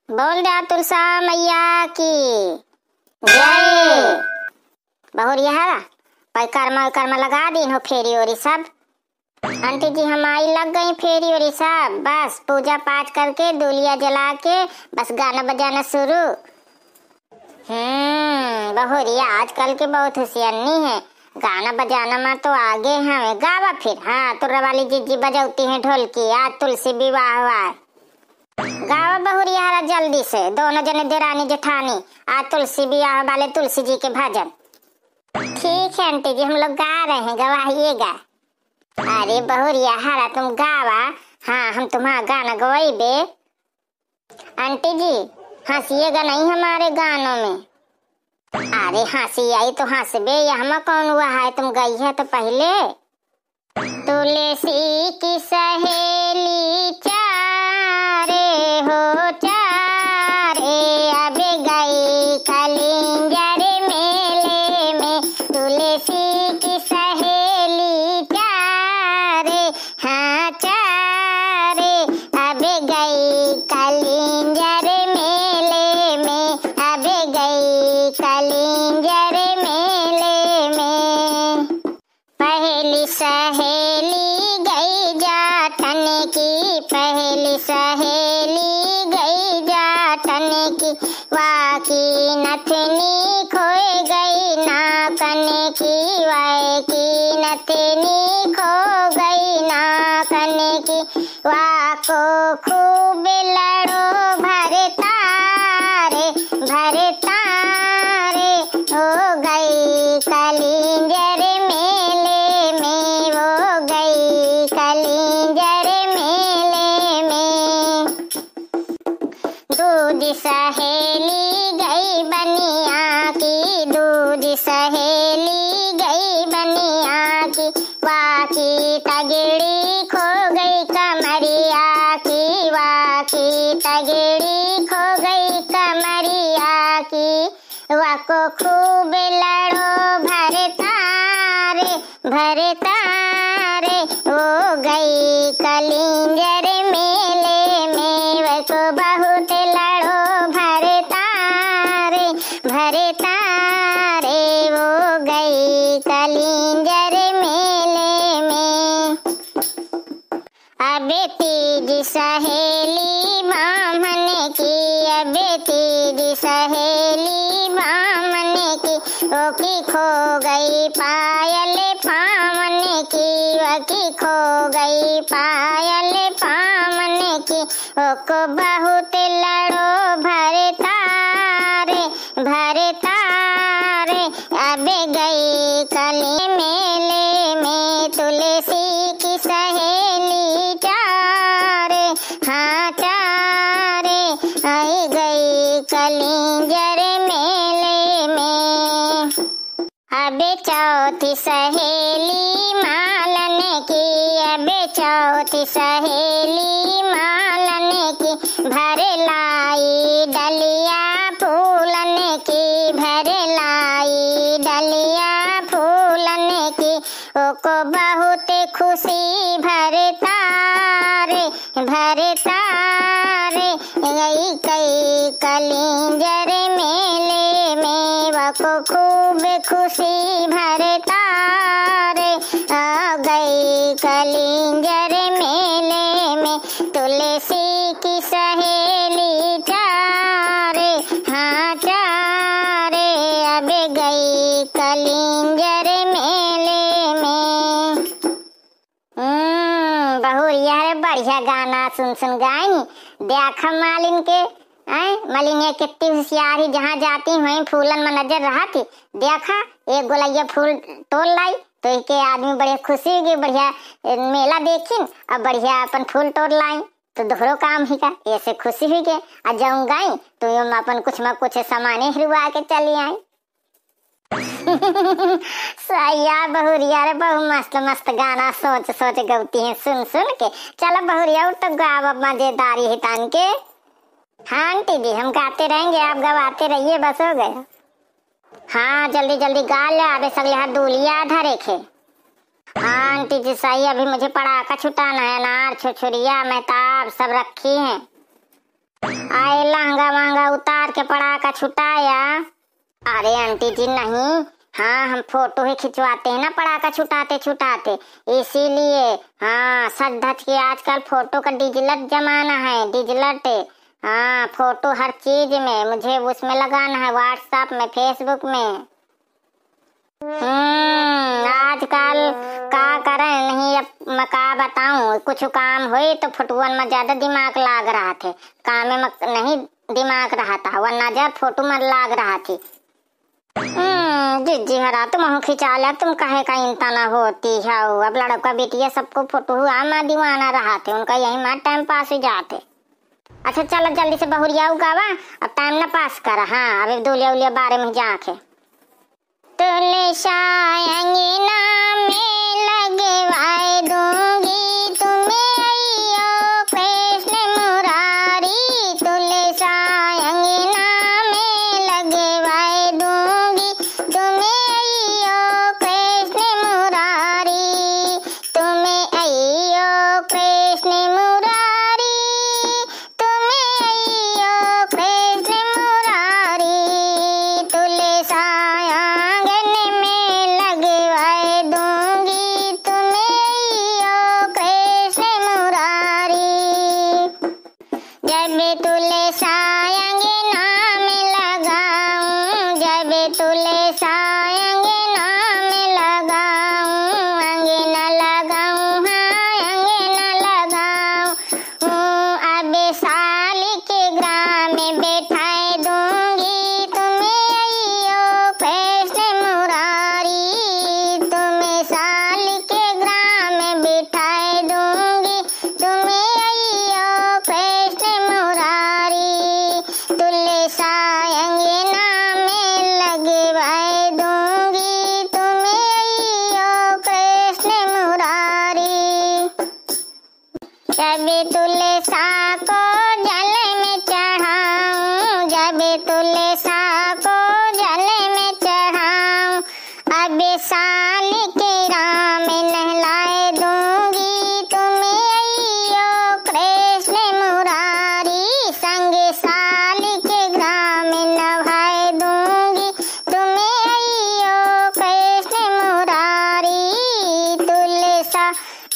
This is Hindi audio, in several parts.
बोल दे तुलसा मैया की जय। बहुरिया कर्म लगा दी हो फेरी ओरी सब। आंटी जी हमारी लग गई फेरी ओरी सब। बस पूजा पाठ करके दूलिया जला के बस गाना बजाना शुरू। बहुरिया आजकल के बहुत होशियारनी है। गाना बजाना में तो आगे हैं। गावा फिर। हाँ तो रवाली जीजी बजाती हैं ढोलकी। आज तुलसी विवाह हुआ। गावा बहुरिया जल्दी से। दोनों जने देरानी जेठानी आज तुलसी विवाह वाले तुलसी जी के भजन। ठीक है आंटी जी हम लोग गा रहे हैं, गवाइएगा। अरे बहुरिया हरा तुम गावा। हाँ हम तुम्हारा गाना गवाइबे। आंटी जी हंसिएगा नहीं हमारे गानों में। अरे हंसी आई तो हंसबे, यहाँ कौन हुआ है? तुम गई है तो पहले। तुलसी की सहेली चारे हो चारे, अब गई कलिंगर मेले में। तुलसी की सहेली चारे, हाँ चारे, अब गई कलिंगर मेले में। अब गई कलिंगर मेले में। पहली सहेली गई जाटन की, पहली सहेली गई जाटन की। वाकी नथनी खोए गई नाकन की, वाई की नथनी खो गई नाकन की। वाको खूब लड़ो भरतारे भरतारे, हो गई कलिंगर मेले में, वो गई कलिंगर मेले में। दूध सहेली गई बनिया की, दूध सहेली गई बनिया की। वाकी तगड़ी खो गई कमरिया की, वाकी तगड़ी खो गई कमरिया की। वाको खूब लड़ो भरतारे भरतारे, हो गई कलिंगर मेले में। वाको बहुत लड़ो भरतारे भरतारे, हो गई कलिंगर मेले में। अब तीज सहेली बामन की, अब तीज सहेली बामन की। ओकी खो गई पायल पामन की, वकी खो गई पायल पामन की। ओको बहुत लड़ो भरतारे भरतारे, अब गई कली मेले में। तुलसी की सहेली चारे, हाँ चारे, आई गई कलिंगर मेले में। अब चौथी सहेली मालन की, अब चौथी सहेली मालन की। भर लाई डलिया फूलन की, भर लाई डलिया फूलन की। ओको बहुत खुशी भरतारे भरतारे, गई कई कलिंगर मेले में। वको खूब खुशी भरतारे, आ गई कलिंगर मेले में। तुलसी की सहेली चारे, हाँ चारे, अब गई कलिंगर मेले में। बहुरिया बढ़िया गाना सुन सुन गाई। देखा मालिन के मालिन कितनी होशियार ही, जहाँ जाती वहीं फूलन में नजर रहा थी। देखा एक गोलैया फूल तोड़ लाई तो के आदमी बड़े खुशी हो गए। बढ़िया मेला देखिन अब बढ़िया अपन फूल तोड़ लाई तो दोहरो काम ही का, ऐसे खुशी हुई गए। आज जाऊँ गाई तो अपन कुछ न कुछ सामाने हिलवा के चली आई। सैया बहुरिया रे बहु मस्त मस्त गाना सोच सोच गवती है सुन सुन के। चलो बहुरिया तो गाव मजेदारी हितान के। हाँ आंटी जी हम गाते रहेंगे, आप गवाते रहिए, बस हो गया। हाँ जल्दी जल्दी गा ले, आबे सगले हाथ दूलिया धरे खे। हाँ आंटी जी सही, अभी मुझे पटाखा छुटाना है। अनार छुरछुरिया महताब सब रखी हैं। आए लहंगा वहंगा उतार के पटाखा छुटाया। अरे आंटी जी नहीं, हाँ हम फोटो ही खिंचवाते हैं ना पटाखा छुटाते छुटाते, इसीलिए। हाँ सच धज के आजकल फोटो का डिजिटल जमाना है, डिजिटल। हाँ फोटो हर चीज में मुझे उसमें लगाना है, व्हाट्सएप में, फेसबुक में। आजकल का करें नहीं, अब मैं का बताऊं, कुछ काम हुई तो फोटोन में ज्यादा दिमाग लाग रहा थे, काम में नहीं दिमाग रहा था, वरना जब फोटो में लाग रहा थी। जी हरा तुम हूँ खिंचा लिया, तुम कहे का इंतना होती है। अब लड़का बेटिया सबको फोटो हुआ मैं दीवाना रहा थे, उनका यही मार टाइम पास हो जाते। अच्छा चलो जल्दी से बहुरिया उगावा, अब टाइम ना पास कर। हाँ अभी दूलिया उलिया बारे में जाके तुलसाएंगे नाम में लगवाए दूंगी तुम्हें अइयो कृष्ण मुरारी, तुलसाएंगे नाम में लगवाए दूंगी तुम्हें अइयो कृष्ण मुरारी, तुम्हें अइयो कृष्ण मुरारी, तुम्हें अइयो कृष्ण मुरारी, तुलसा जब तुलसाएंगे नाम लगाऊं, जब तुलसाएंगे नाम लगाऊं, अंगना लगाऊं, हाँ अंगना लगाऊं, अब साल के ग्राम में बैठाए दूंगी तुम्हें अइयो कृष्ण मुरारी, तुम्हें साल के ग्राम में बैठाए दूंगी तुम्हें अइयो कृष्ण मुरारी, तुलसाएंगे नाम में लगवाए दूंगी तुम्हें अइयो कृष्ण मुरारी। जब तुलसा को जल में चढ़ाऊं, जब तुलसा को जल में चढ़ाऊं, अब साल के राम नहलाए दूंगी तुम्हें अइयो कृष्ण मुरारी, संग साल के ग्राम नभाए दूंगी तुम्हें अइयो कृष्ण मुरारी, तुलसा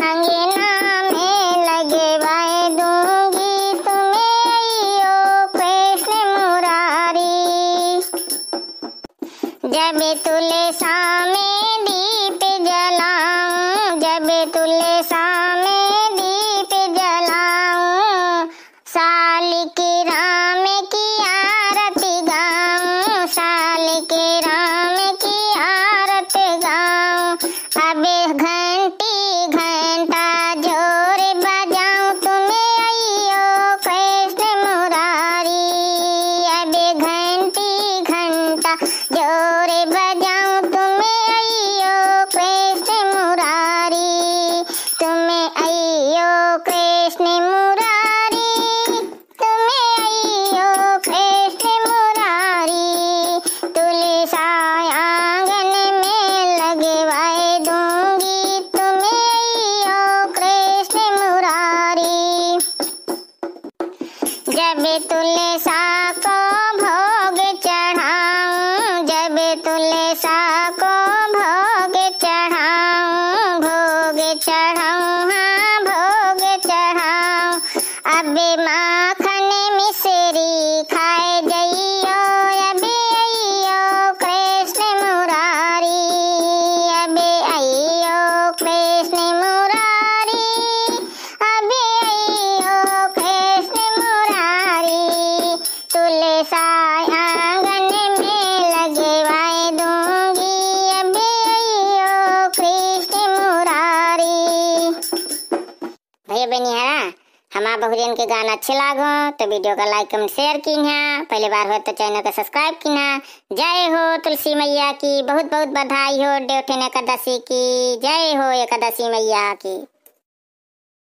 अंगना में लगवाए दूंगी तुम्हें अइयो कृष्ण मुरारी। जब तुलसा में दीप जलाऊं, जब तुलसा में दीप जलाऊं, साल के राम की आरती गाऊं, साल के राम की आरती गाऊं, अब घंटी घंटा जोर बजाऊं तुम्हें अइयो कृष्ण मुरारी, अब घंटी घंटा जोर बजाऊं तुम्हें अइयो कृष्ण मुरारी, तुम्हें अइयो कृष्ण मुरारी, तुम्हें अइयो कृष्ण मुरारी, तुलसा आंगन में लगवाए दूंगी तुम्हें अइयो कृष्ण मुरारी। जब तुलसा को भोग चढ़ाऊं, जब तुलसा को भोग चढ़ाऊं, भोग चढ़ाऊं, हाँ भोग चढ़ाऊं, अब माखन मिश्री खाए जइयो, अब अइयो कृष्ण मुरारी, अब अइयो कृष्ण मुरारी, अब अइयो कृष्ण मुरारी, तुलसा आंगन में लगवाए दूंगी अब अइयो कृष्ण मुरारी। भैया बहनी है हमारा बहुरियन के गाना अच्छे लागो तो वीडियो का लाइक कमेंट शेयर कीन्हा, पहली बार हो तो चैनल को सब्सक्राइब कीन्हा। जय हो तुलसी मैया की, बहुत बहुत बधाई हो देवठिन एकादशी की, जय हो एकादशी मैया की।